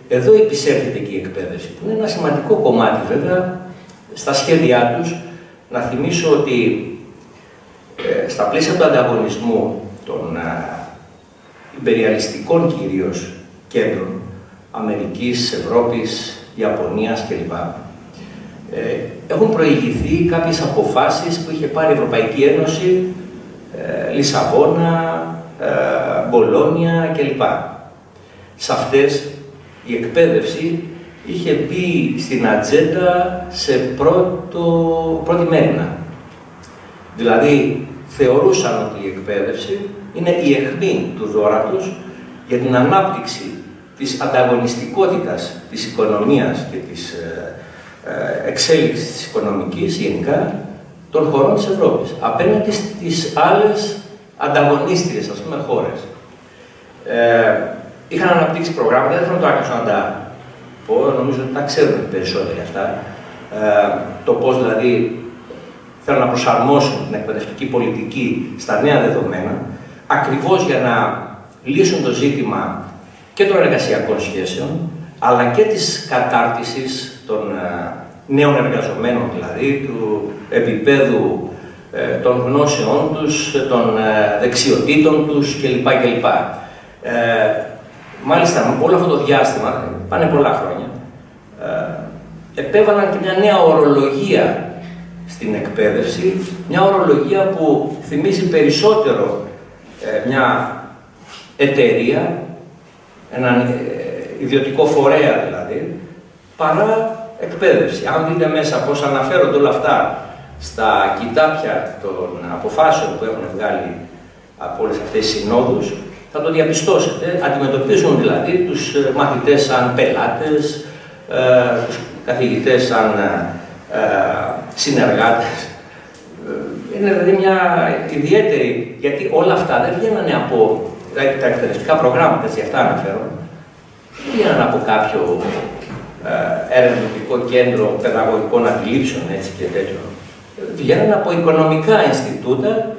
εδώ επισέρχεται και η εκπαίδευση, που είναι ένα σημαντικό κομμάτι βέβαια στα σχέδιά τους. Να θυμίσω ότι στα πλαίσια του ανταγωνισμού των ιμπεριαλιστικών κυρίως κέντρων, Αμερικής, Ευρώπης, Ιαπωνίας κλπ. Έχουν προηγηθεί κάποιες αποφάσεις που είχε πάρει η Ευρωπαϊκή Ένωση, Λισαβόνα, Μπολόνια κλπ. Σε αυτές η εκπαίδευση είχε μπει στην ατζέντα σε πρώτη μέρημνα. Δηλαδή, θεωρούσαν ότι η εκπαίδευση είναι η αιχμή του δώρατος για την ανάπτυξη της ανταγωνιστικότητας της οικονομίας και της εξέλιξης της οικονομικής γενικά των χωρών της Ευρώπης απέναντι στις άλλες ανταγωνίστριες, ας πούμε, χώρες. Είχαν αναπτύξει προγράμματα, δεν θέλω να το άρχισω να τα πω, νομίζω ότι τα ξέρουν περισσότεροι αυτά. Το πώς δηλαδή θέλουν να προσαρμόσουν την εκπαιδευτική πολιτική στα νέα δεδομένα, ακριβώς για να λύσουν το ζήτημα και των εργασιακών σχέσεων, αλλά και της κατάρτισης των νέων εργαζομένων, δηλαδή του επίπεδου των γνώσεών τους, των δεξιοτήτων τους κλπ. Μάλιστα, όλο αυτό το διάστημα, πάνε πολλά χρόνια, επέβαλαν και μια νέα ορολογία στην εκπαίδευση, μια ορολογία που θυμίζει περισσότερο μια εταιρεία, έναν ιδιωτικό φορέα δηλαδή, παρά εκπαίδευση. Αν δείτε μέσα πώς αναφέρονται όλα αυτά στα κοιτάπια των αποφάσεων που έχουν βγάλει από όλες αυτές τις συνόδους, θα το διαπιστώσετε. Αντιμετωπίζουν δηλαδή τους μαθητές σαν πελάτες, τους καθηγητές σαν συνεργάτες. Είναι δηλαδή μια ιδιαίτερη, γιατί όλα αυτά δεν βγαίνανε από τα εκπαιδευτικά προγράμματα, έτσι αυτά αναφέρω, δεν βγαίνανε από κάποιο ερευνητικό κέντρο παιδαγωγικών αντιλήψεων, έτσι και τέτοιο. Βγαίνανε από οικονομικά Ινστιτούτα